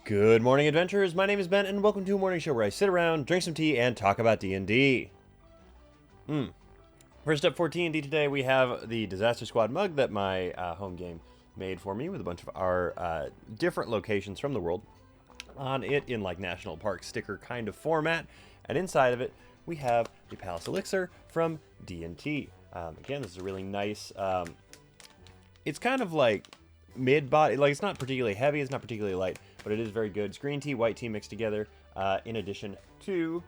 Good morning, adventurers. My name is Ben, and welcome to a morning show where I sit around, drink some tea, and talk about D&D. First up for D&D today, we have the Disaster Squad mug that my home game made for me with a bunch of our different locations from the world on it in like national park sticker kind of format. And inside of it, we have the Palace Elixir from D&T. Again, this is a really nice... it's kind of like mid-body, like it's not particularly heavy, it's not particularly light, but it is very good. It's green tea, white tea mixed together, in addition to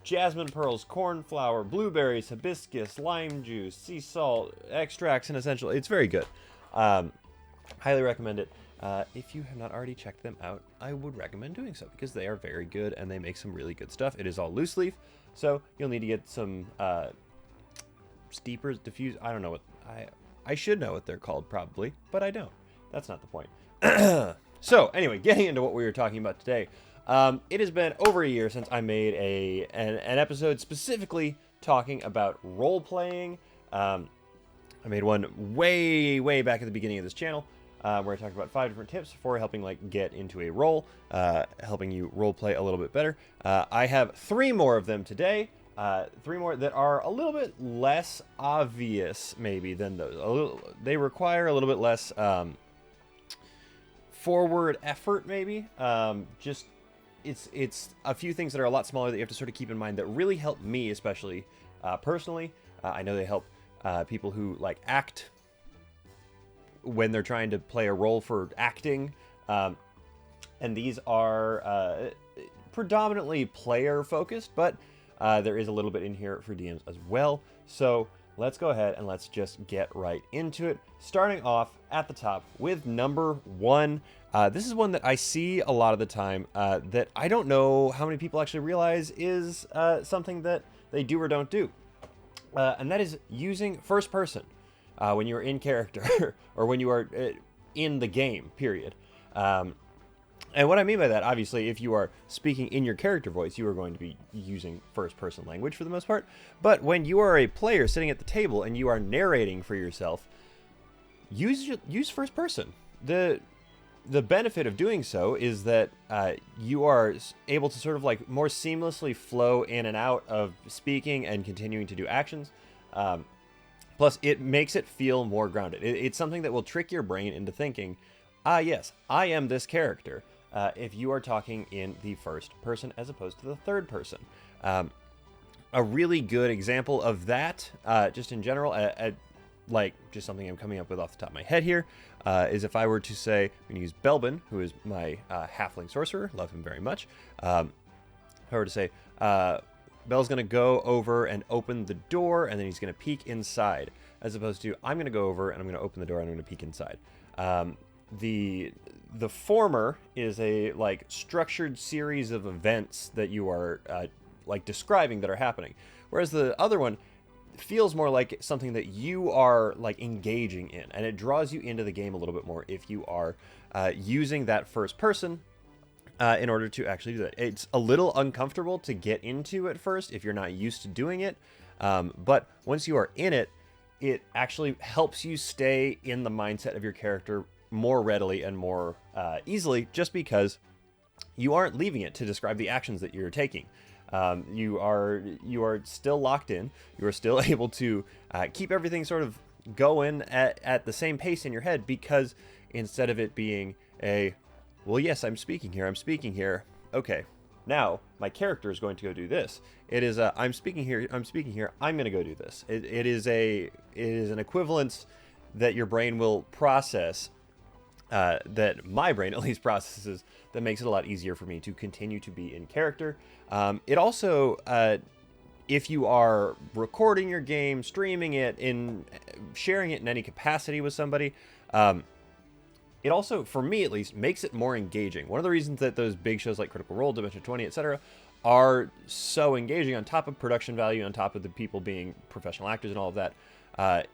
jasmine pearls, cornflower, blueberries, hibiscus, lime juice, sea salt, extracts, and essential. It's very good. Highly recommend it. If you have not already checked them out, I would recommend doing so because they are very good and they make some really good stuff. It is all loose leaf, so you'll need to get some steepers, diffuse. I don't know what I should know what they're called probably, but I don't. That's not the point. So anyway, getting into what we were talking about today. It has been over a year since I made an episode specifically talking about role-playing. I made one way back at the beginning of this channel where I talked about 5 different tips for helping like get into a role, helping you role-play a little bit better. I have 3 more of them today. 3 more that are a little bit less obvious maybe than those. They require a little bit less forward effort maybe. Just it's a few things that are a lot smaller that you have to sort of keep in mind that really help me, especially personally. I know they help people who like act when they're trying to play a role for acting. And these are predominantly player focused, but there is a little bit in here for DMs as well. So let's go ahead and let's just get right into it. Starting off at the top with number 1. This is one that I see a lot of the time that I don't know how many people actually realize is something that they do or don't do. And that is using first person when you are in character or when you are in the game, period. And what I mean by that, obviously, if you are speaking in your character voice, you are going to be using first-person language for the most part. But when you are a player sitting at the table and you are narrating for yourself, use first person. The benefit of doing so is that you are able to sort of like more seamlessly flow in and out of speaking and continuing to do actions. Plus, it makes it feel more grounded. It's something that will trick your brain into thinking, yes, I am this character. If you are talking in the first person as opposed to the third person. A really good example of that, just in general, like just something I'm coming up with off the top of my head here, is if I were to say, I'm going to use Belbin, who is my halfling sorcerer, love him very much. If I were to say, Bel's going to go over and open the door, and then he's going to peek inside, as opposed to, I'm going to go over and I'm going to open the door and I'm going to peek inside. The former is a like structured series of events that you are like describing that are happening, whereas the other one feels more like something that you are like engaging in, and it draws you into the game a little bit more if you are using that first person in order to actually do that. It's a little uncomfortable to get into at first if you're not used to doing it, but once you are in it, it actually helps you stay in the mindset of your character more readily and more easily, just because you aren't leaving it to describe the actions that you're taking. You are still locked in. You are still able to keep everything sort of going at the same pace in your head, because instead of it being well, yes, I'm speaking here. Okay, now my character is going to go do this. It is I'm speaking here. I'm going to go do this. It is an equivalence that your brain will process. That my brain at least processes, that makes it a lot easier for me to continue to be in character. It also, if you are recording your game, streaming it, sharing it in any capacity with somebody, it also, for me at least, makes it more engaging. One of the reasons that those big shows like Critical Role, Dimension 20, etc. are so engaging, on top of production value, on top of the people being professional actors and all of that,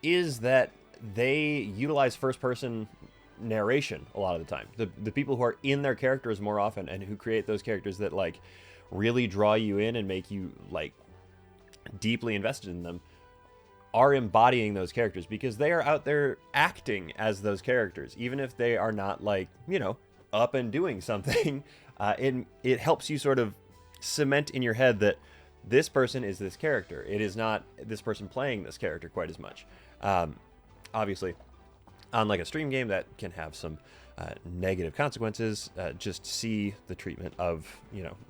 is that they utilize first-person narration a lot of the time. The people who are in their characters more often and who create those characters that like really draw you in and make you like deeply invested in them are embodying those characters, because they are out there acting as those characters, even if they are not like, up and doing something, it helps you sort of cement in your head that this person is this character. It is not this person playing this character quite as much. Obviously, on like a stream game, that can have some negative consequences. Just see the treatment of,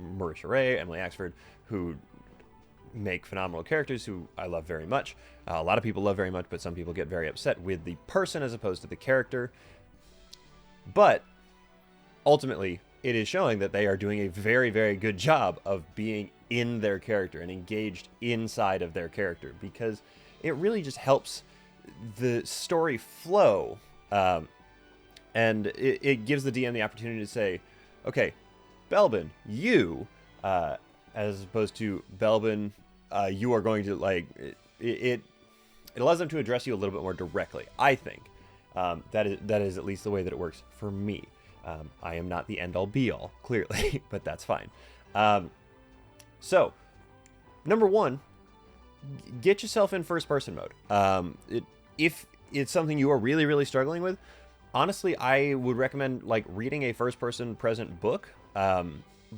Marisha Ray, Emily Axford, who make phenomenal characters who I love very much. A lot of people love very much, but some people get very upset with the person as opposed to the character. But ultimately, it is showing that they are doing a very, very good job of being in their character and engaged inside of their character, because it really just helps the story flow. And it gives the DM the opportunity to say, okay, Belbin, you, as opposed to Belbin, you are going to, like, it allows them to address you a little bit more directly, I think. That is at least the way that it works for me. I am not the end-all be-all, clearly, but that's fine. So, number one, get yourself in first-person mode. If it's something you are really, really struggling with, honestly, I would recommend like reading a first-person present book,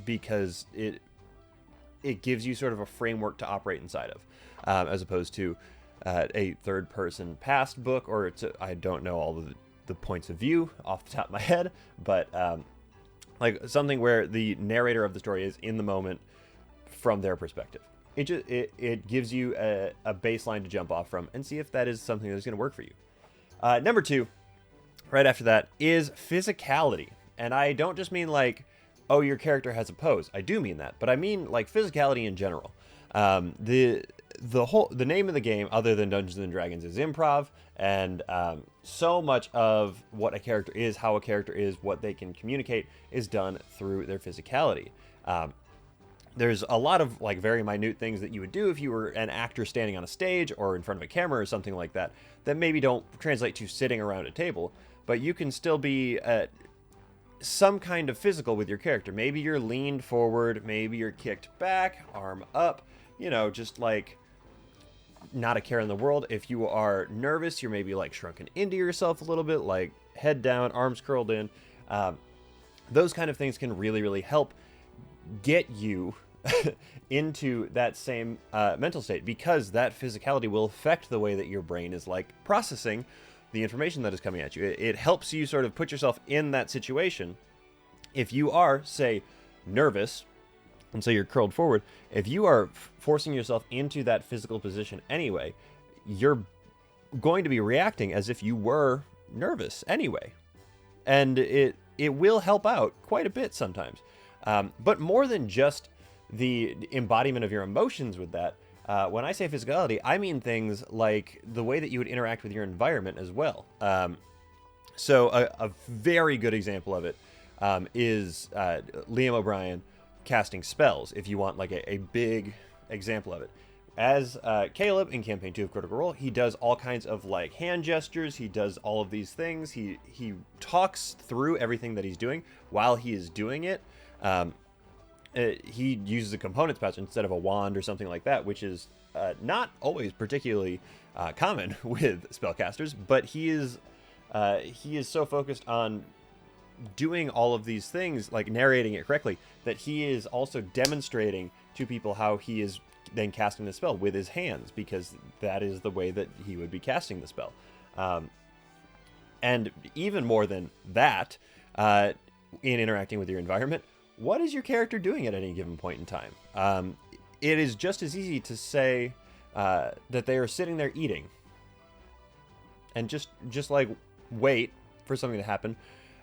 because it gives you sort of a framework to operate inside of, as opposed to a third-person past book, or I don't know all the points of view off the top of my head, but like something where the narrator of the story is in the moment from their perspective. It gives you a baseline to jump off from and see if that is something that's going to work for you. Number two, right after that, is physicality. And I don't just mean like, oh, your character has a pose. I do mean that, but I mean like physicality in general. The name of the game, other than Dungeons and Dragons, is improv, and so much of what a character is, how a character is, what they can communicate, is done through their physicality. There's a lot of like very minute things that you would do if you were an actor standing on a stage or in front of a camera or something like that, that maybe don't translate to sitting around a table, but you can still be some kind of physical with your character. Maybe you're leaned forward, maybe you're kicked back, arm up, just like not a care in the world. If you are nervous, you're maybe like shrunken into yourself a little bit, like head down, arms curled in. Those kind of things can really, really help get you into that same mental state, because that physicality will affect the way that your brain is like processing the information that is coming at you. It helps you sort of put yourself in that situation. If you are, say, nervous, and so you're curled forward, if you are forcing yourself into that physical position anyway, you're going to be reacting as if you were nervous anyway. And it will help out quite a bit sometimes. But more than just the embodiment of your emotions with that, when I say physicality, I mean things like the way that you would interact with your environment as well. So a very good example of it is Liam O'Brien casting spells, if you want like a big example of it. As Caleb in Campaign 2 of Critical Role, he does all kinds of like hand gestures, he does all of these things, he talks through everything that he's doing while he is doing it. He uses a components patch instead of a wand or something like that, which is not always particularly common with spellcasters, but he is so focused on doing all of these things, like narrating it correctly, that he is also demonstrating to people how he is then casting the spell with his hands, because that is the way that he would be casting the spell. And even more than that, in interacting with your environment, what is your character doing at any given point in time? It is just as easy to say that they are sitting there eating and just like wait for something to happen,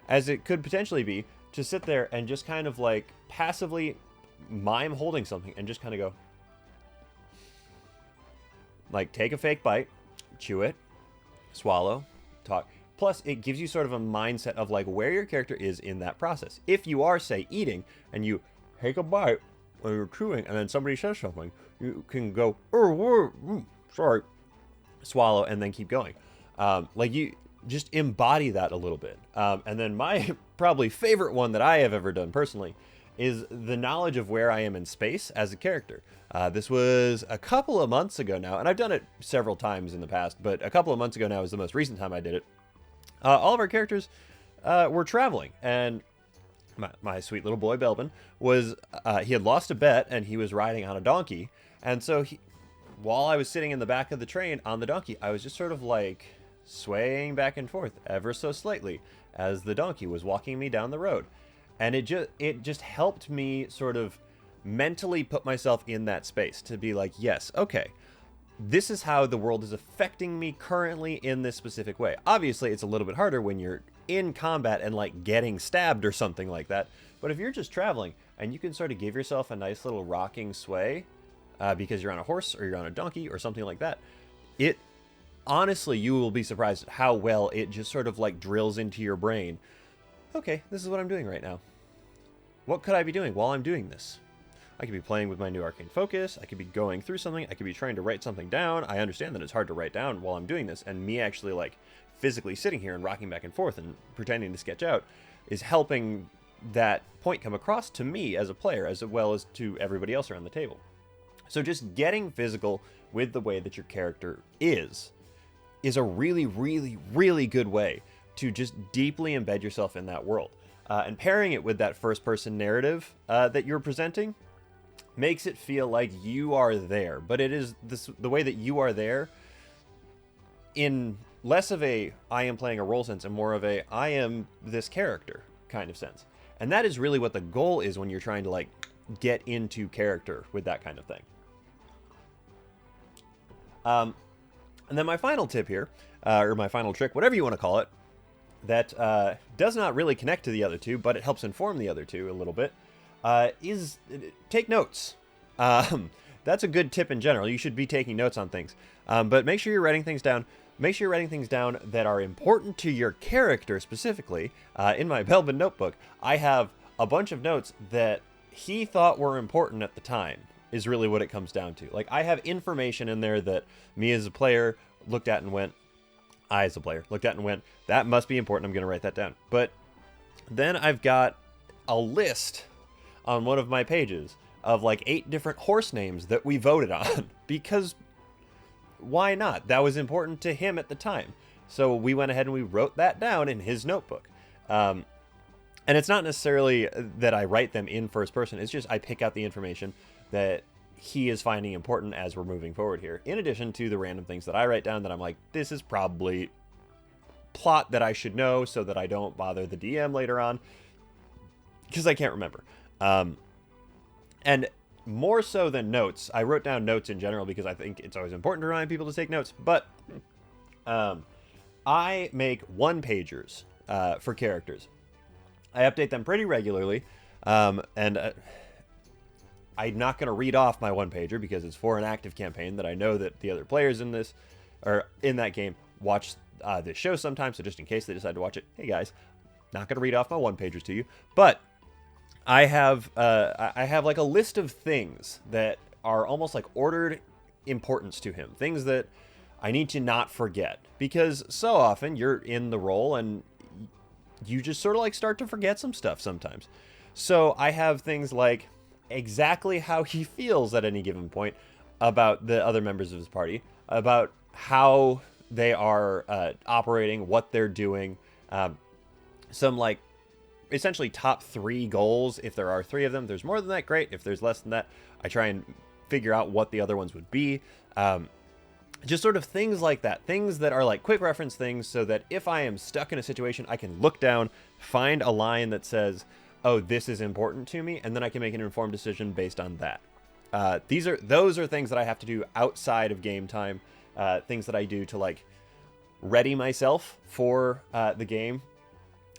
as it could potentially be to sit there and just kind of like passively mime holding something and just kind of go, like, take a fake bite, chew it, swallow, talk. Plus, it gives you sort of a mindset of like where your character is in that process. If you are, say, eating and you take a bite when you're chewing and then somebody says something, you can go, sorry, swallow, and then keep going. Like, you just embody that a little bit. And then my probably favorite one that I have ever done personally is the knowledge of where I am in space as a character. This was a couple of months ago now, and I've done it several times in the past, but a couple of months ago now is the most recent time I did it. All of our characters were traveling, and my sweet little boy Belvin, was he had lost a bet and he was riding on a donkey. And so while I was sitting in the back of the train on the donkey, I was just sort of like swaying back and forth ever so slightly as the donkey was walking me down the road. And it just helped me sort of mentally put myself in that space to be like, yes, okay, this is how the world is affecting me currently in this specific way. Obviously, it's a little bit harder when you're in combat and like getting stabbed or something like that. But if you're just traveling and you can sort of give yourself a nice little rocking sway because you're on a horse or you're on a donkey or something like that, it honestly, you will be surprised at how well it just sort of like drills into your brain. Okay, this is what I'm doing right now. What could I be doing while I'm doing this? I could be playing with my new arcane focus. I could be going through something. I could be trying to write something down. I understand that it's hard to write down while I'm doing this, and me actually like physically sitting here and rocking back and forth and pretending to sketch out is helping that point come across to me as a player as well as to everybody else around the table. So just getting physical with the way that your character is a really, really, really good way to just deeply embed yourself in that world. And pairing it with that first-person narrative that you're presenting makes it feel like you are there. But it is the way that you are there in less of a I am playing a role sense and more of a I am this character kind of sense. And that is really what the goal is when you're trying to like get into character with that kind of thing. And then my final tip here, or my final trick, whatever you want to call it, that does not really connect to the other two, but it helps inform the other two a little bit, is take notes. That's a good tip in general. You should be taking notes on things. But make sure you're writing things down. Make sure you're writing things down that are important to your character specifically. In my Belvin notebook, I have a bunch of notes that he thought were important at the time, is really what it comes down to. Like, I have information in there that me as a player looked at and went, I as a player looked at and went, that must be important. I'm going to write that down. But then I've got a list on one of my pages of like 8 different horse names that we voted on because why not? That was important to him at the time. So we went ahead and we wrote that down in his notebook. And it's not necessarily that I write them in first person. It's just I pick out the information that he is finding important as we're moving forward here. In addition to the random things that I write down that I'm like, this is probably plot that I should know so that I don't bother the DM later on because I can't remember. And more so than notes, I wrote down notes in general because I think it's always important to remind people to take notes. But I make one-pagers for characters. I update them pretty regularly, and I'm not going to read off my one-pager because it's for an active campaign that I know that the other players in this, or in that game, watch this show sometimes, so just in case they decide to watch it, hey guys, not going to read off my one-pagers to you, but I have like a list of things that are almost like ordered importance to him, things that I need to not forget, because so often you're in the role and you just sort of like start to forget some stuff sometimes. So I have things like exactly how he feels at any given point about the other members of his party, about how they are operating, what they're doing, some like essentially top 3 goals. If there are 3 of them, there's more than that, great. If there's less than that, I try and figure out what the other ones would be. Just sort of things like that, things that are like quick reference things so that if I am stuck in a situation, I can look down, find a line that says, oh, this is important to me, and then I can make an informed decision based on that. Those are things that I have to do outside of game time, things that I do to like ready myself for the game.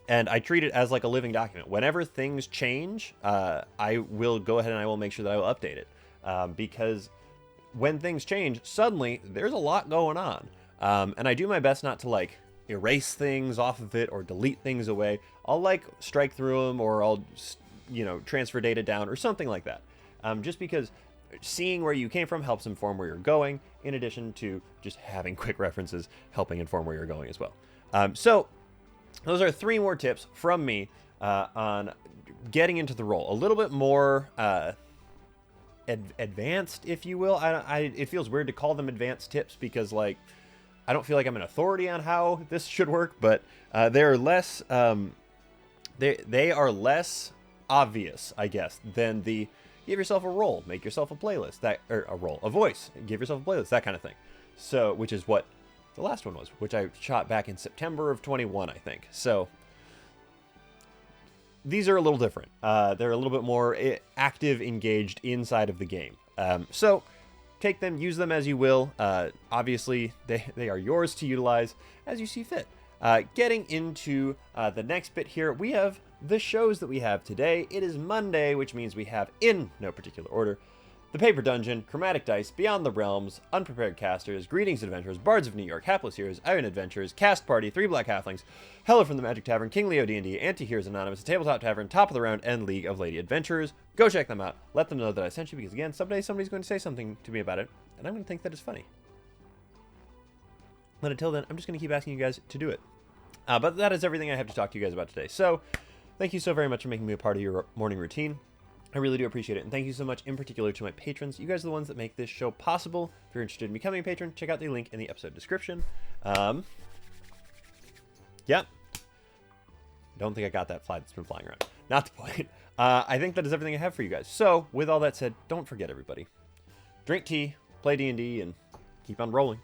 And I treat it as like a living document. Whenever things change, I will go ahead and I will make sure that I will update it. Because when things change, suddenly there's a lot going on. And I do my best not to like erase things off of it or delete things away. I'll like strike through them, or I'll, transfer data down or something like that. Just because seeing where you came from helps inform where you're going, in addition to just having quick references helping inform where you're going as well. So those are 3 more tips from me on getting into the role. A little bit more advanced, if you will. It feels weird to call them advanced tips because, like, I don't feel like I'm an authority on how this should work, but they're less They are less obvious, I guess, than the give yourself a role, make yourself a playlist, or a role, a voice, give yourself a playlist, that kind of thing. So, which is what the last one was, which I shot back in September of 21, I think. So these are a little different. They're a little bit more active, engaged inside of the game. So take them, use them as you will. Obviously, they are yours to utilize as you see fit. Getting into the next bit here, we have the shows that we have today. It is Monday, which means we have, in no particular order, The Paper Dungeon, Chromatic Dice, Beyond the Realms, Unprepared Casters, Greetings Adventurers, Bards of New York, Hapless Heroes, Iron Adventures, Cast Party, Three Black Halflings, Hello from the Magic Tavern, King Leo D&D, Anti-Heroes Anonymous, Tabletop Tavern, Top of the Round, and League of Lady Adventurers. Go check them out. Let them know that I sent you, because again, someday somebody's going to say something to me about it, and I'm going to think that it's funny. But until then, I'm just going to keep asking you guys to do it. But that is everything I have to talk to you guys about today. So, thank you so very much for making me a part of your morning routine. I really do appreciate it. And thank you so much in particular to my patrons. You guys are the ones that make this show possible. If you're interested in becoming a patron, check out the link in the episode description. Yeah. Don't think I got that fly that's been flying around. Not the point. I think that is everything I have for you guys. So, with all that said, don't forget, everybody. Drink tea, play D&D, and keep on rolling.